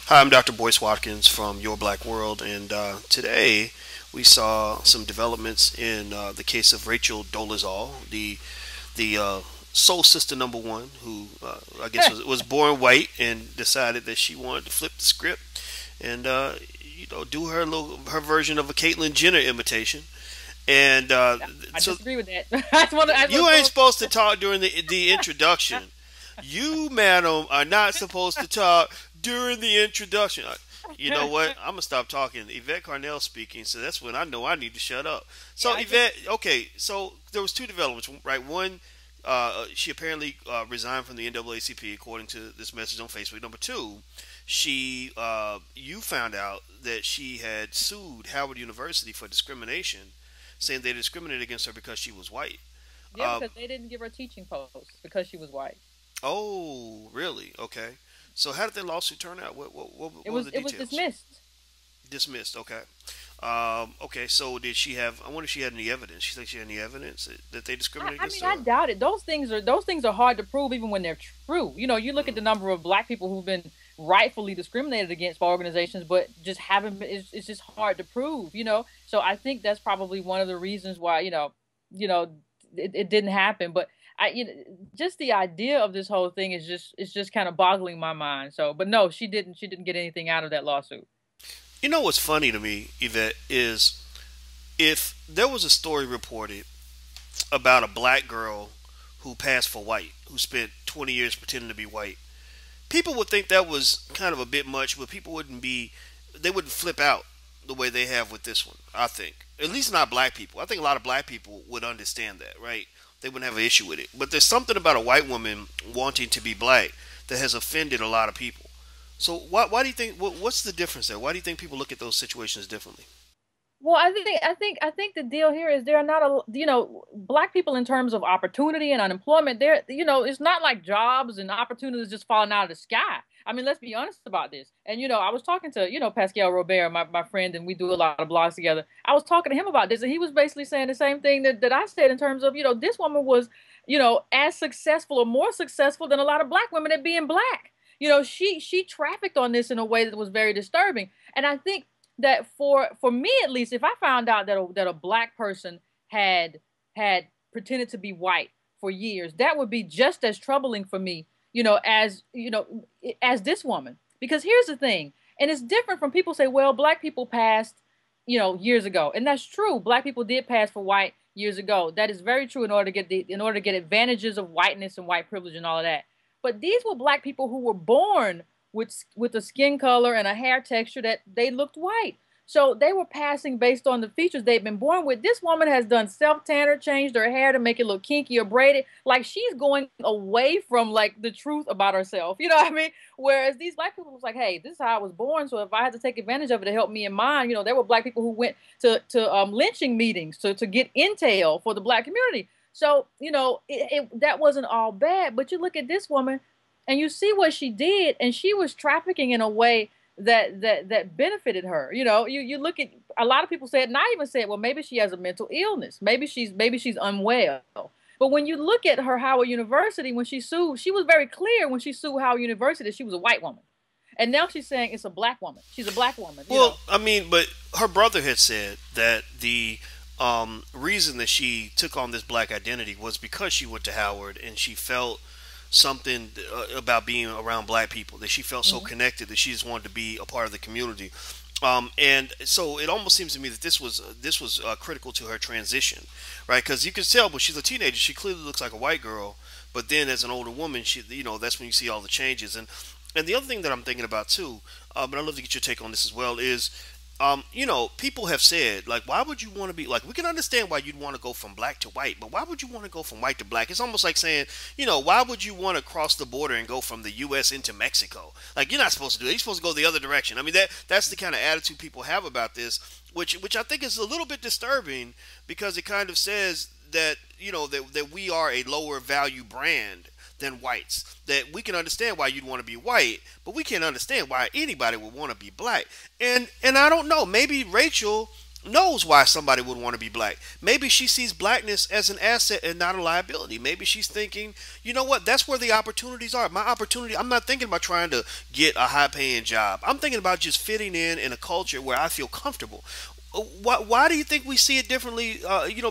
Hi, I'm Dr. Boyce Watkins from Your Black World, and today we saw some developments in the case of Rachel Dolezal, the soul sister number one, who I guess was born white and decided that she wanted to flip the script and do her version of a Caitlyn Jenner imitation. And I so disagree with that. I just want you ain't to supposed to talk during the introduction. You, madam, are not supposed to talk during the introduction. You know what? I'm gonna stop talking. Yvette Carnell speaking, so that's when I know I need to shut up. yeah, So Yvette, okay, so there was two developments, right? One, she apparently resigned from the NAACP according to this message on Facebook. Number two, you found out that she had sued Howard University for discrimination, saying they discriminated against her because she was white. yeah, Uh, because they didn't give her teaching posts because she was white. oh, really? Okay. So how did that lawsuit turn out? What It were was the it was details? dismissed. Dismissed. Okay. Okay. So did she have? I wonder if she had any evidence. She thinks she had any evidence that they I, discriminated I against mean, I her? doubt it. Those things are hard to prove even when they're true. You look at Mm. the number of black people who've been rightfully discriminated against by organizations, but just haven't been. It's just hard to prove. So I think that's probably one of the reasons why you know it didn't happen. But just the idea of this whole thing is just kind of boggling my mind. So, but no, she didn't get anything out of that lawsuit. You know what's funny to me, Yvette, is if there was a story reported about a black girl who passed for white, who spent 20 years pretending to be white, people would think that was kind of a bit much, but they wouldn't flip out the way they have with this one. I think, at least not black people. I think a lot of black people would understand that, right? They wouldn't have an issue with it. But there's something about a white woman wanting to be black that has offended a lot of people. So why do you think? What's the difference there? Why do you think people look at those situations differently? Well, I think the deal here is there are not black people in terms of opportunity and unemployment. It's not like jobs and opportunities just falling out of the sky. I mean, let's be honest about this. And I was talking to Pascal Robert, my friend, and we do a lot of blogs together. I was talking to him about this, and he was basically saying the same thing that I said in terms of this woman was as successful or more successful than a lot of black women at being black. She trafficked on this in a way that was very disturbing, and I think that for me at least, if I found out that a black person had pretended to be white for years, that would be just as troubling for me, as this woman. Because here's the thing, and it's different from people say, well, black people passed, years ago, and that's true. Black people did pass for white years ago. That is very true in order to get advantages of whiteness and white privilege and all of that. But these were black people who were born with a skin color and a hair texture that they looked white. So they were passing based on the features they've been born with. This woman has done self tanner, changed her hair to make it look kinky or braided. Like she's going away from like the truth about herself. You know what I mean? Whereas these black people was like, hey, this is how I was born. So if I had to take advantage of it to help me in mine, there were black people who went to lynching meetings to get intel for the black community. So that wasn't all bad. But you look at this woman and you see what she did, and she was trafficking in a way that benefited her. You look at, a lot of people said, and I even said, well, maybe she has a mental illness, maybe she's unwell. But when you look at her Howard University, when she sued, she was very clear when she sued Howard University that she was a white woman, and now she's saying it's a black woman. She's a black woman. Well, I mean, but her brother had said that the reason that she took on this black identity was because she went to Howard and she felt something about being around black people, that she felt so Mhm. connected that she just wanted to be a part of the community. And so it almost seems to me that this was critical to her transition, right? Because you can tell when she's a teenager, she clearly looks like a white girl, but then as an older woman, that's when you see all the changes. And the other thing that I'm thinking about too, but I'd love to get your take on this as well, is people have said, like, why would you want to be like, we can understand why you'd want to go from black to white, but why would you want to go from white to black? It's almost like saying, why would you want to cross the border and go from the U.S. into Mexico? Like, you're not supposed to do it. You're supposed to go the other direction. I mean, that's the kind of attitude people have about this, which I think is a little bit disturbing because it kind of says that, that we are a lower value brand than whites. That we can understand why you'd want to be white, but we can't understand why anybody would want to be black. And I don't know. Maybe Rachel knows why somebody would want to be black. Maybe she sees blackness as an asset and not a liability. Maybe she's thinking, you know what, that's where the opportunities are. My opportunity, I'm not thinking about trying to get a high paying job. I'm thinking about just fitting in a culture where I feel comfortable. Why do you think we see it differently,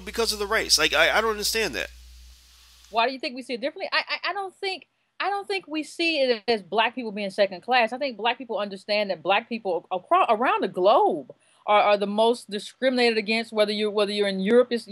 because of the race? Like, I don't understand that. Why do you think we see it differently? I don't think we see it as black people being second class. I think black people understand that black people across, around the globe are the most discriminated against. Whether you're in Europe, is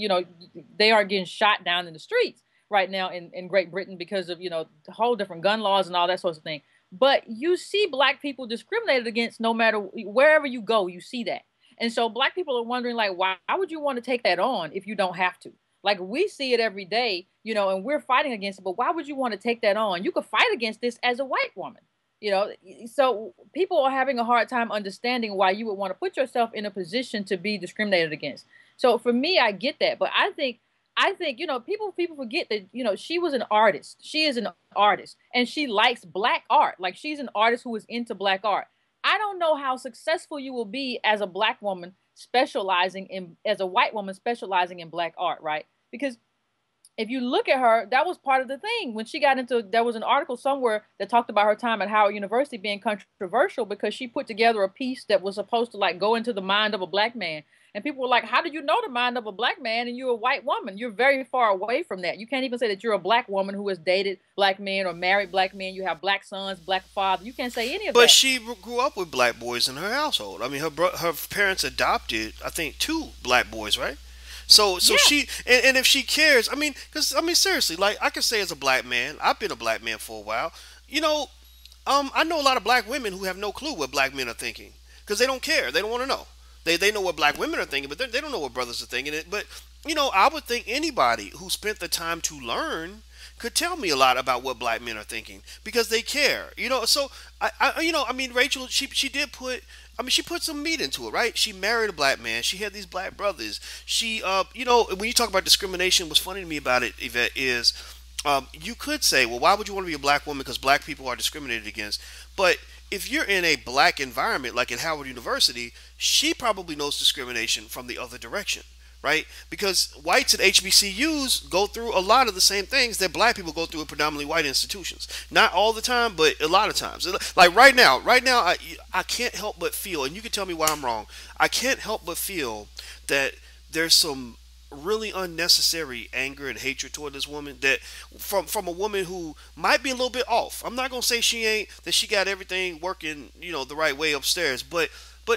they aren't getting shot down in the streets right now in Great Britain because of the whole different gun laws and all that sorts of thing. But you see black people discriminated against no matter wherever you go. You see that, and so black people are wondering like, why would you want to take that on if you don't have to? Like we see it every day, and we're fighting against it. But why would you want to take that on? You could fight against this as a white woman, you know. So people are having a hard time understanding why you would want to put yourself in a position to be discriminated against. So for me, I get that, but I think people forget that she was an artist. She is an artist, and she likes black art. Like she's an artist who is into black art. I don't know how successful you will be as a black woman specializing in as a white woman specializing in black art, right? Because if you look at her, that was part of the thing when she got into. There was an article somewhere that talked about her time at Howard University being controversial because she put together a piece that was supposed to like go into the mind of a black man. And people were like, how do you know the mind of a black man and you're a white woman? You're very far away from that. You can't even say that you're a black woman who has dated black men or married black men. You have black sons, black father. You can't say any of But that. she grew up with black boys in her household. I mean, her parents adopted, I think, two black boys, right? So Yeah. and if she cares, I mean, because I mean, seriously, like I can say as a black man, I've been a black man for a while. You know, I know a lot of black women who have no clue what black men are thinking because they don't care. They don't want to know. They know what black women are thinking, but they don't know what brothers are thinking. But I would think anybody who spent the time to learn could tell me a lot about what black men are thinking because they care. So I mean, Rachel, she did put. I mean, she put some meat into it, right? She married a black man. She had these black brothers. When you talk about discrimination, what's funny to me about it, Yvette, is you could say, well, why would you want to be a black woman? Because black people are discriminated against. But if you're in a black environment, like at Howard University, she probably knows discrimination from the other direction, right? Because whites at HBCUs go through a lot of the same things that black people go through at predominantly white institutions. Not all the time, but a lot of times. Like right now, I can't help but feel, and you can tell me why I'm wrong. I can't help but feel that there's some really unnecessary anger and hatred toward this woman that from a woman who might be a little bit off. I'm not gonna say she ain't that she got everything working, the right way upstairs, but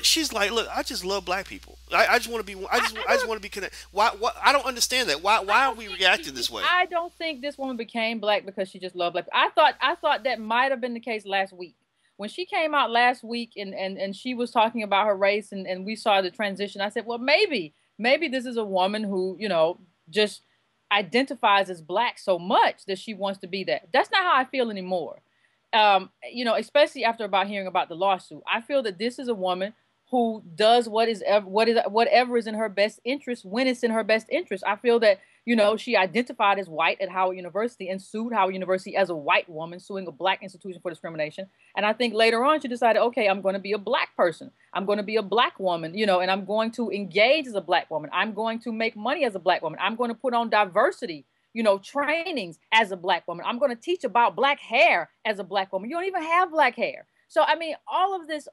she's like, look, I just love black people. I just want to be. I just want to be connected. Why? I don't understand that. Why are we reacting this way? I don't think this woman became black because she just loved black. I thought that might have been the case last week when she came out last week and she was talking about her race and we saw the transition. I said, well, maybe this is a woman who just identifies as black so much that she wants to be that. That's not how I feel anymore. Especially after about hearing about the lawsuit, I feel that this is a woman who does whatever is in her best interest when it's in her best interest. I feel that she identified as white at Howard University and sued Howard University as a white woman, suing a black institution for discrimination. And I think later on she decided, okay, I'm going to be a black person. I'm going to be a black woman, and I'm going to engage as a black woman. I'm going to make money as a black woman. I'm going to put on diversity trainings as a black woman. I'm going to teach about black hair as a black woman. You don't even have black hair. So, I mean, all of this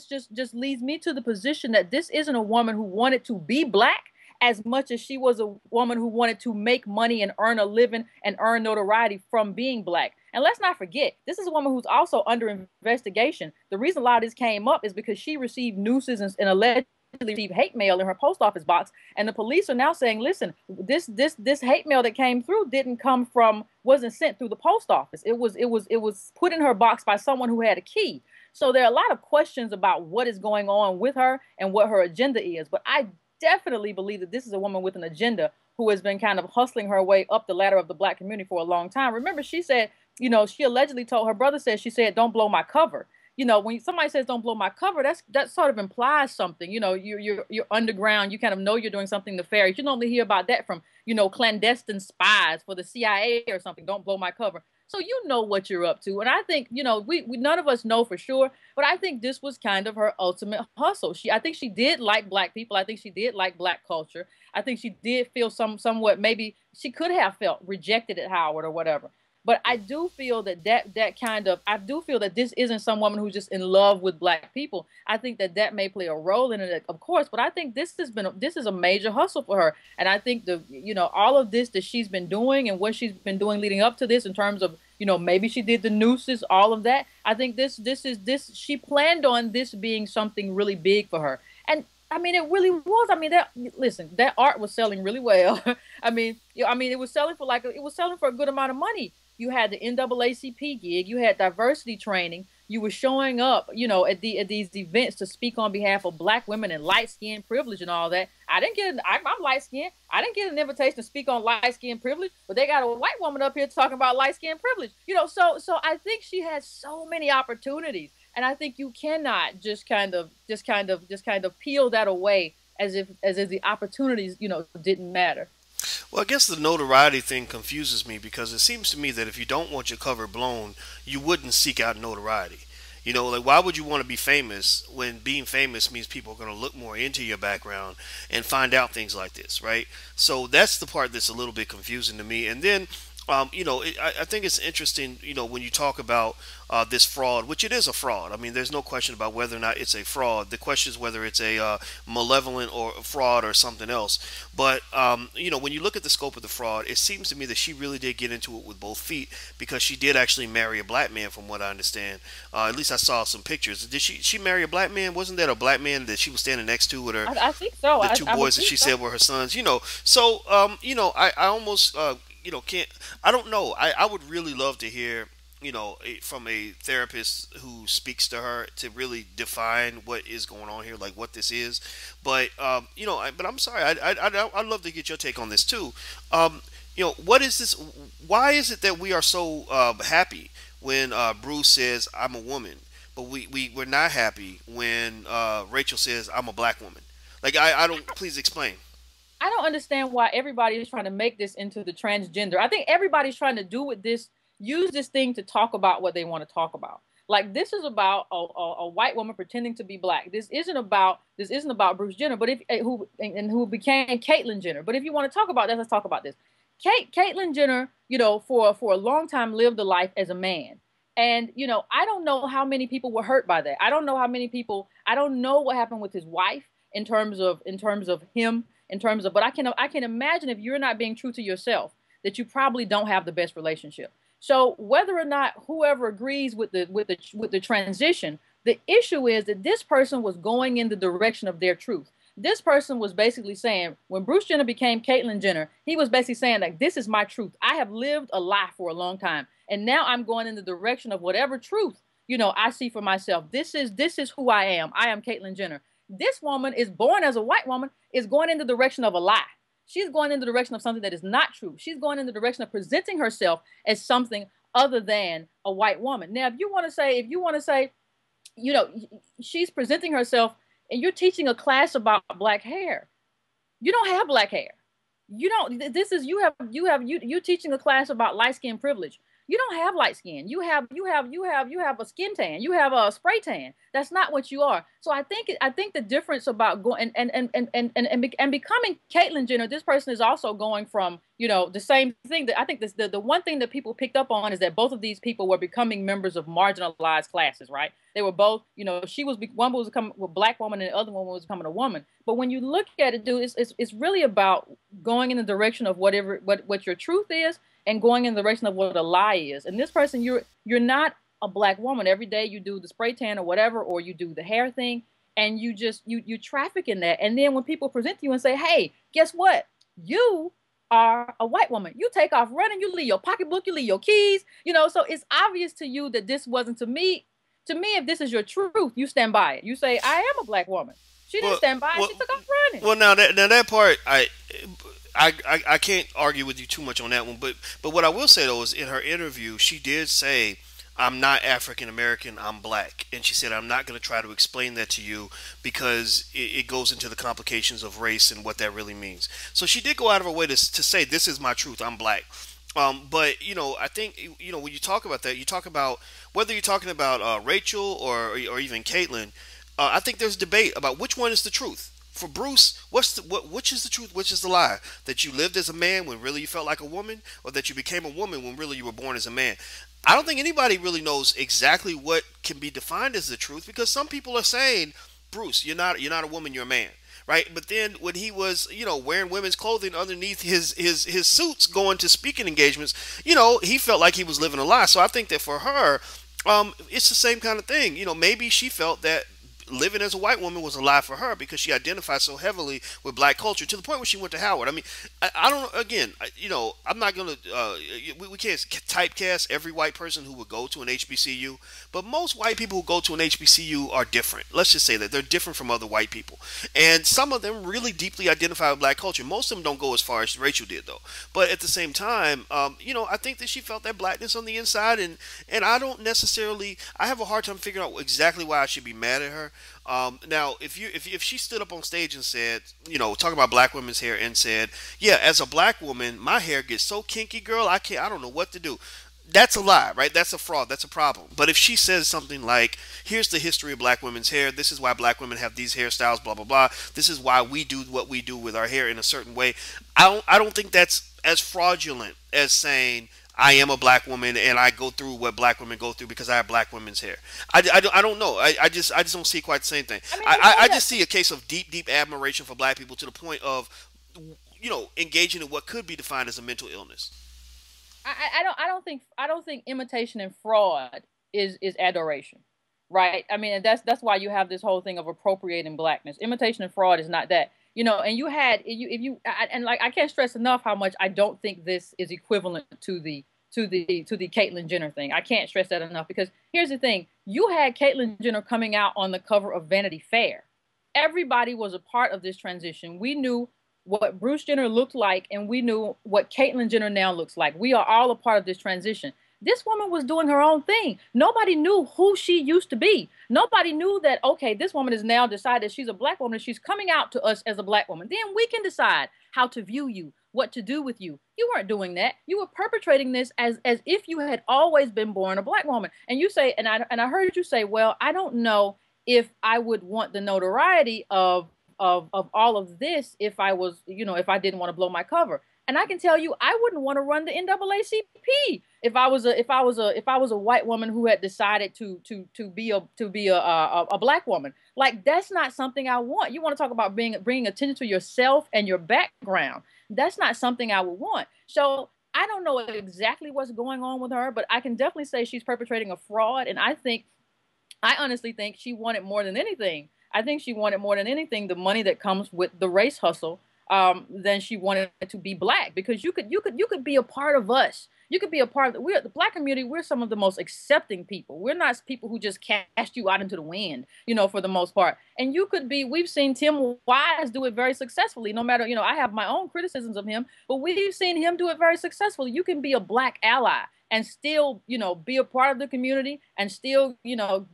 just leads me to the position that this isn't a woman who wanted to be black as much as she was a woman who wanted to make money and earn a living and earn notoriety from being black. And let's not forget, this is a woman who's also under investigation. The reason a lot of this came up is because she received nooses and allegedly received hate mail in her post office box, and the police are now saying, listen, this hate mail that came through wasn't sent through the post office. It was put in her box by someone who had a key. So there are a lot of questions about what is going on with her and what her agenda is. But I definitely believe that this is a woman with an agenda who has been kind of hustling her way up the ladder of the black community for a long time. Remember, she said, she allegedly told her brother she said, don't blow my cover. When somebody says don't blow my cover, that sort of implies something. You're underground. You kind of know you're doing something nefarious. You normally hear about that from, clandestine spies for the CIA or something. Don't blow my cover. So you know what you're up to. And I think, we none of us know for sure, but I think this was kind of her ultimate hustle. I think she did like black people. I think she did like black culture. I think she did feel somewhat, maybe she could have felt rejected at Howard or whatever. But I do feel that kind of, I do feel that this isn't some woman who's just in love with black people. I think that may play a role in it, of course, but I think this is a major hustle for her. And I think all of this that she's been doing and what she's been doing leading up to this, in terms of, maybe she did the nooses, all of that. I think she planned on this being something really big for her. And I mean, it really was. I mean, that art was selling really well. It was selling for a good amount of money. You had the NAACP gig, you had diversity training, you were showing up, at these events to speak on behalf of black women and light skin privilege and all that. I'm light skinned. I didn't get an invitation to speak on light skin privilege, but they got a white woman up here talking about light skin privilege. So I think she had so many opportunities. And I think you cannot just kind of peel that away as if the opportunities, didn't matter. Well, I guess the notoriety thing confuses me because it seems to me that if you don't want your cover blown, you wouldn't seek out notoriety. Like why would you want to be famous when being famous means people are going to look more into your background and find out things like this, right? So that's the part that's a little bit confusing to me. And then I think it's interesting, when you talk about this fraud, which it is a fraud. I mean, there's no question about whether or not it's a fraud. The question is whether it's a malevolent or a fraud or something else. But, when you look at the scope of the fraud, it seems to me that she really did get into it with both feet because she did actually marry a black man, from what I understand. At least I saw some pictures. Did she marry a black man? Wasn't that a black man that she was standing next to with her? I think so. The two boys that she said were her sons. So, I almost can't. I don't know. I would really love to hear, from a therapist who speaks to her to really define what is going on here, like what this is. But but I'm sorry. I'd love to get your take on this too. What is this? Why is it that we are so happy when Bruce says I'm a woman, but we're not happy when Rachel says I'm a black woman? Like I don't. Please explain. I don't understand why everybody is trying to make this into the transgender. I think everybody's trying to use this thing to talk about what they want to talk about. Like this is about a white woman pretending to be black. This isn't about Bruce Jenner, but who became Caitlyn Jenner. But if you want to talk about that, let's talk about this. Caitlyn Jenner, for a long time lived a life as a man. And, I don't know how many people were hurt by that. I don't know what happened with his wife in terms of him. But I can imagine if you're not being true to yourself, that you probably don't have the best relationship. So whether or not whoever agrees with the transition, the issue is that this person was going in the direction of their truth. This person was basically saying, when Bruce Jenner became Caitlyn Jenner, he was basically saying, like, this is my truth. I have lived a lie for a long time, and now I'm going in the direction of whatever truth I see for myself. This is who I am. I am Caitlyn Jenner. This woman is born as a white woman, is going in the direction of a lie. She's going in the direction of something that is not true. She's going in the direction of presenting herself as something other than a white woman. Now, if you want to say, she's presenting herself and you're teaching a class about black hair. You don't have black hair. You're teaching a class about light skin privilege. You don't have light skin. You have a skin tan. You have a spray tan. That's not what you are. So I think the difference about going and becoming Caitlyn Jenner, this person is also going from the same thing. That I think the one thing that people picked up on is that both of these people were becoming members of marginalized classes. Right? They were both. One was becoming a black woman and the other one was becoming a woman. But when you look at it, dude, it's really about going in the direction of what your truth is, and going in the direction of what a lie is. And this person, you're not a black woman. Every day you do the spray tan or whatever, or you do the hair thing, and you traffic in that. And then when people present to you and say, hey, guess what? You are a white woman. You take off running, you leave your pocketbook, you leave your keys, so it's obvious to you that this wasn't to me. To me, if this is your truth, you stand by it. You say, I am a black woman. She didn't stand by it. She took off running. Well, now that part, I can't argue with you too much on that one, but what I will say though is in her interview she did say I'm not African American, I'm black, and she said I'm not going to try to explain that to you because it goes into the complications of race and what that really means. So she did go out of her way to say this is my truth, I'm black. But I think when you talk about that, you talk about whether you're talking about Rachel or even Caitlyn. I think there's debate about which one is the truth. For Bruce, which is the truth, which is the lie? That you lived as a man when really you felt like a woman, or that you became a woman when really you were born as a man? I don't think anybody really knows exactly what can be defined as the truth, because some people are saying, Bruce, you're not a woman, you're a man, right? But then when he was, wearing women's clothing underneath his suits, going to speaking engagements, he felt like he was living a lie. So I think that for her, it's the same kind of thing. Maybe she felt that living as a white woman was a lie for her because she identified so heavily with black culture to the point where she went to Howard. I mean, I don't. Again, I'm not gonna. We can't typecast every white person who would go to an HBCU, but most white people who go to an HBCU are different. Let's just say that they're different from other white people, and some of them really deeply identify with black culture. Most of them don't go as far as Rachel did, though. But at the same time, I think that she felt that blackness on the inside, and I don't necessarily. I have a hard time figuring out exactly why I should be mad at her. Now, if she stood up on stage and said, talking about black women's hair, and said, "Yeah, as a black woman, my hair gets so kinky, girl, I don't know what to do." That's a lie, right? That's a fraud. That's a problem. But if she says something like, "Here's the history of black women's hair. This is why black women have these hairstyles. Blah blah blah. This is why we do what we do with our hair in a certain way." I don't think that's as fraudulent as saying, "I am a black woman and I go through what black women go through because I have black women's hair." I don't know. I just don't see quite the same thing. I mean, I just see a case of deep admiration for black people to the point of engaging in what could be defined as a mental illness. I don't think imitation and fraud is adoration, right? I mean, and that's why you have this whole thing of appropriating blackness. Imitation and fraud is not that. And you had if you and like I can't stress enough how much I don't think this is equivalent to the Caitlyn Jenner thing. I can't stress that enough because here's the thing: you had Caitlyn Jenner coming out on the cover of Vanity Fair. Everybody was a part of this transition. We knew what Bruce Jenner looked like, and we knew what Caitlyn Jenner now looks like. We are all a part of this transition. This woman was doing her own thing. Nobody knew who she used to be. Nobody knew that, okay, this woman has now decided she's a black woman and she's coming out to us as a black woman. Then we can decide how to view you, what to do with you. You weren't doing that. You were perpetrating this as if you had always been born a black woman. And you say, and I heard you say, well, I don't know if I would want the notoriety of all of this if I was, if I didn't want to blow my cover. And I can tell you, I wouldn't want to run the NAACP if I was a white woman who had decided to be a black woman. Like that's not something I want. You want to talk about bringing attention to yourself and your background. That's not something I would want. So I don't know exactly what's going on with her, but I can definitely say she's perpetrating a fraud. And I honestly think she wanted more than anything. I think she wanted more than anything the money that comes with the race hustle, than she wanted to be black, because you could be a part of us. You could be a part of we're the black community. We're some of the most accepting people. We're not people who just cast you out into the wind, for the most part. And you could be. We've seen Tim Wise do it very successfully. No matter, I have my own criticisms of him, but we've seen him do it very successfully. You can be a black ally and still, be a part of the community and still,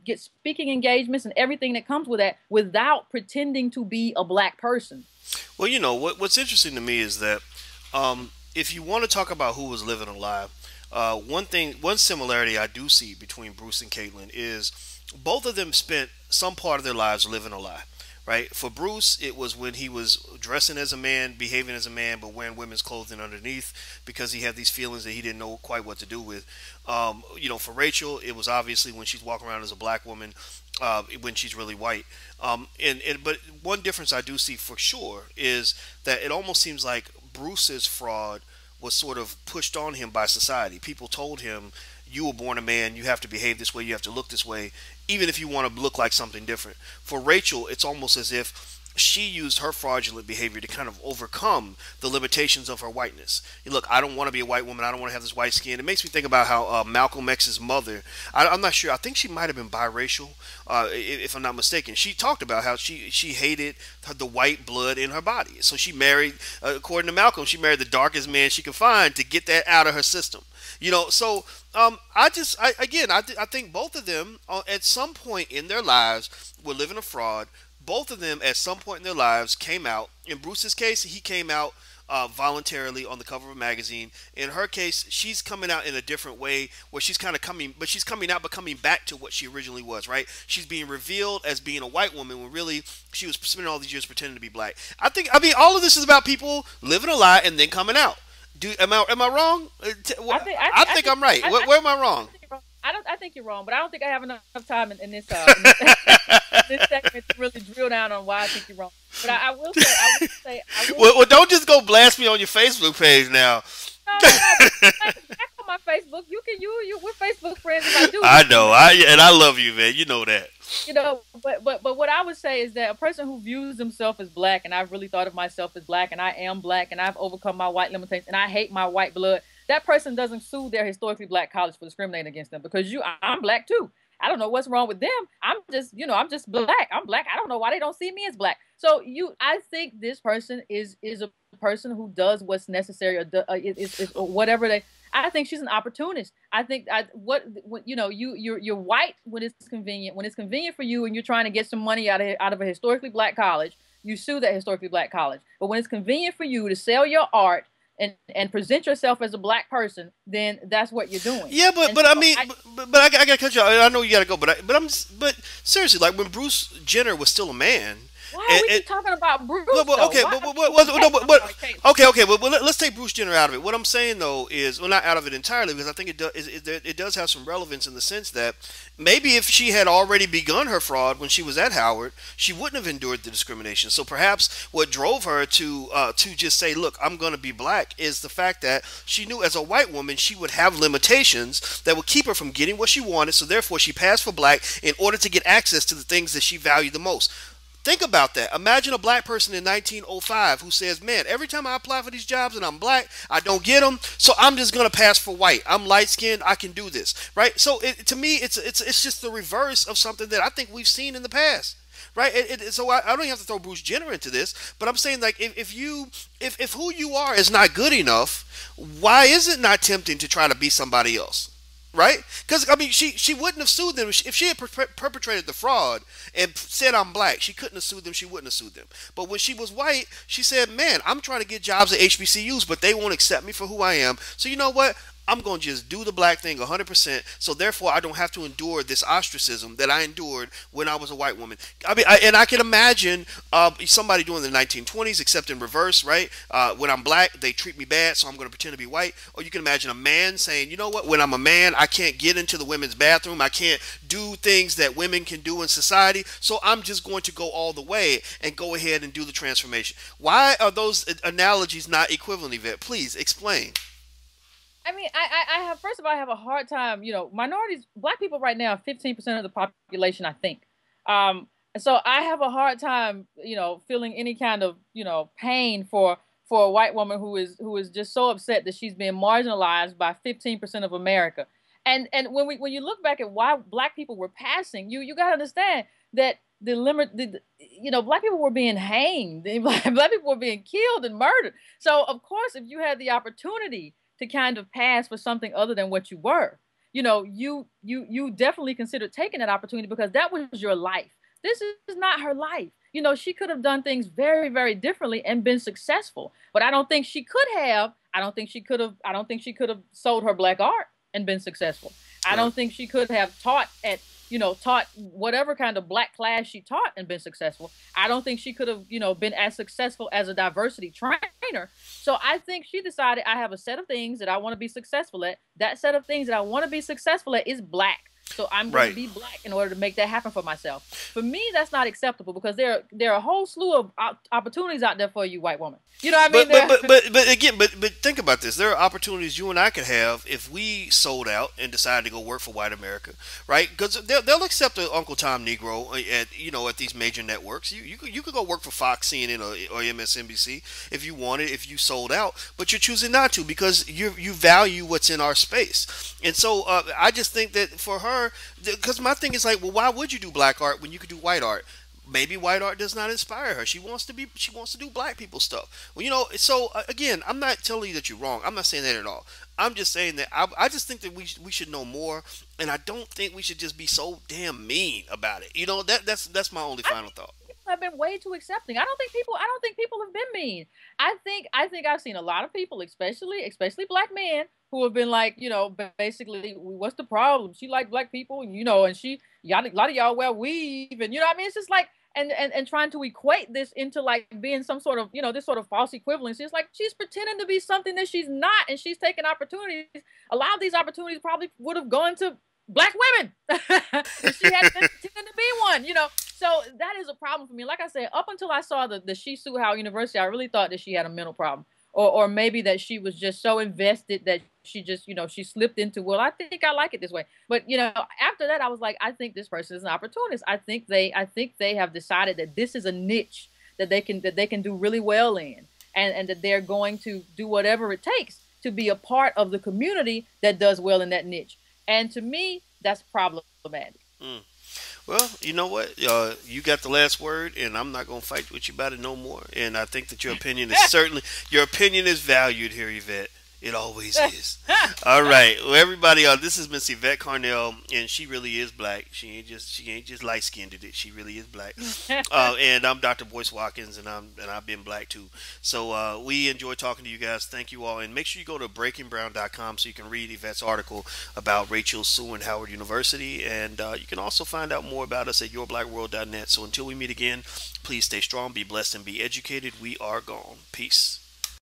get speaking engagements and everything that comes with that without pretending to be a black person. Well, what's interesting to me is that if you want to talk about who was living a lie, one similarity I do see between Bruce and Caitlyn is both of them spent some part of their lives living a lie. Right? For Bruce, it was when he was dressing as a man, behaving as a man, but wearing women's clothing underneath because he had these feelings that he didn't know quite what to do with. For Rachel, it was obviously when she's walking around as a black woman, when she's really white. But one difference I do see for sure is that it almost seems like Bruce's fraud was sort of pushed on him by society. People told him, "You were born a man. You have to behave this way. You have to look this way, even if you want to look like something different." For Rachel, it's almost as if she used her fraudulent behavior to kind of overcome the limitations of her whiteness. Look, I don't want to be a white woman. I don't want to have this white skin. It makes me think about how Malcolm X's mother, I'm not sure, I think she might have been biracial, if I'm not mistaken. She talked about how she hated the white blood in her body. So she married, according to Malcolm, she married the darkest man she could find to get that out of her system. So I think both of them at some point in their lives were living a fraud. Both of them at some point in their lives came out. In Bruce's case, he came out voluntarily on the cover of a magazine. In her case, she's coming out in a different way, where she's kind of coming, but she's coming out, but coming back to what she originally was. Right? She's being revealed as being a white woman when really she was spending all these years pretending to be black. I mean, all of this is about people living a lie and then coming out. Am I wrong? I think I'm right. Where am I wrong? I don't. I think you're wrong, but I don't think I have enough time in this segment to really drill down on why I think you're wrong. But I will say, Well, don't just go blast me on your Facebook page now. no, back on my Facebook. We're Facebook friends. If I do, I know. I love you, man. You know that. But what I would say is that a person who views themselves as black, and I've really thought of myself as black, and I am black, and I've overcome my white limitations, and I hate my white blood. That person doesn't sue their historically black college for discriminating against them, because I'm black too. I don't know what's wrong with them. I'm just black. I'm black. I don't know why they don't see me as black. So I think this person is a person who does what's necessary, or whatever they. I think she's an opportunist. I think you're white when it's convenient. When it's convenient for you, and you're trying to get some money out of a historically black college, you sue that historically black college. But when it's convenient for you to sell your art and present yourself as a black person, then that's what you're doing. Yeah, but I mean, I gotta cut you off. I know you gotta go, but seriously, like when Bruce Jenner was still a man. Why are we talking about Bruce? Okay, but let's take Bruce Jenner out of it. What I'm saying though is, well, not out of it entirely, because I think it does have some relevance in the sense that maybe if she had already begun her fraud when she was at Howard, she wouldn't have endured the discrimination. So perhaps what drove her to just say, "Look, I'm going to be black," is the fact that she knew as a white woman she would have limitations that would keep her from getting what she wanted. So therefore, she passed for black in order to get access to the things that she valued the most. Think about that. Imagine a black person in 1905 who says, "Man, every time I apply for these jobs and I'm black, I don't get them. So I'm just gonna pass for white. I'm light skinned. I can do this." Right? So to me, it's just the reverse of something that I think we've seen in the past. Right? So I don't have to throw Bruce Jenner into this, but I'm saying, like, if who you are is not good enough, why is it not tempting to try to be somebody else? Right? Because I mean, she wouldn't have sued them if she had perpetrated the fraud and said I'm black. She couldn't have sued them. She wouldn't have sued them. But when she was white, she said, "Man, I'm trying to get jobs at HBCUs, but they won't accept me for who I am. So you know what? I'm going to just do the black thing 100%. So therefore, I don't have to endure this ostracism that I endured when I was a white woman." I mean, and I can imagine somebody doing the 1920s, except in reverse, right? When I'm black, they treat me bad, so I'm going to pretend to be white. Or you can imagine a man saying, "You know what? When I'm a man, I can't get into the women's bathroom. I can't do things that women can do in society. So I'm just going to go all the way and go ahead and do the transformation." Why are those analogies not equivalent, Yvette? Please explain. I mean, I have, first of all, I have a hard time, minorities, black people right now are 15% of the population, I think. So I have a hard time, feeling any kind of, pain for a white woman who is just so upset that she's being marginalized by 15% of America. And when you look back at why black people were passing, you got to understand that black people were being hanged, black people were being killed and murdered. So of course, if you had the opportunity to kind of pass for something other than what you were, you definitely considered taking that opportunity, because that was your life. This is not her life. She could have done things very, very differently and been successful, but I don't think she could have. I don't think she could have sold her black art and been successful. I don't think she could have taught whatever kind of black class she taught and been successful. I don't think she could have, been as successful as a diversity trainer. So I think she decided, I have a set of things that I want to be successful at. That set of things that I want to be successful at is black. So I'm going to be black in order to make that happen for myself. For me, that's not acceptable, because there are a whole slew of opportunities out there for you, white woman. You know what I mean? But again, think about this. There are opportunities you and I could have if we sold out and decided to go work for white America, right? Because they'll accept an Uncle Tom Negro at these major networks. You could go work for Fox, CNN, or MSNBC if you wanted, if you sold out. But you're choosing not to, because you value what's in our space. And so I just think that for her, because my thing is like, well, why would you do black art when you could do white art? Maybe white art does not inspire her. She wants to do black people stuff. Well, so again, I'm not telling you that you're wrong. I'm not saying that at all. I'm just saying that I just think that we should know more, and I don't think we should just be so damn mean about it. That's my only final thought. have been way too accepting. I don't think people have been mean. I think I've seen a lot of people, especially black men, who have been like, you know, basically, what's the problem? She like black people, you know, and y'all, a lot of y'all wear weave, and you know what I mean? It's just like, and trying to equate this into like being some sort of, you know, this sort of false equivalency. It's like she's pretending to be something that she's not, and she's taking opportunities. A lot of these opportunities probably would have gone to black women if she had been pretending to be one, you know. So that is a problem for me. Like I said, up until I saw the She Sue Howard University, I really thought that she had a mental problem, or maybe that she was just so invested that she just, you know, she slipped into, well, I think I like it this way. But you know, after that, I was like, I think this person is an opportunist. I think they have decided that this is a niche that they can do really well in, and that they're going to do whatever it takes to be a part of the community that does well in that niche. And to me, that's problematic. Mm. Well, you know what? You got the last word, and I'm not gonna fight with you about it no more. And I think that your opinion is valued here, Yvette. It always is. All right. Well, everybody, this is Miss Yvette Carnell, and she really is black. She ain't just light skinned. She really is black. And I'm Dr. Boyce Watkins, and I've been black too. So we enjoy talking to you guys. Thank you all, and make sure you go to breakingbrown.com so you can read Yvette's article about Rachel Sue and Howard University, and you can also find out more about us at yourblackworld.net. So until we meet again, please stay strong, be blessed, and be educated. We are gone. Peace.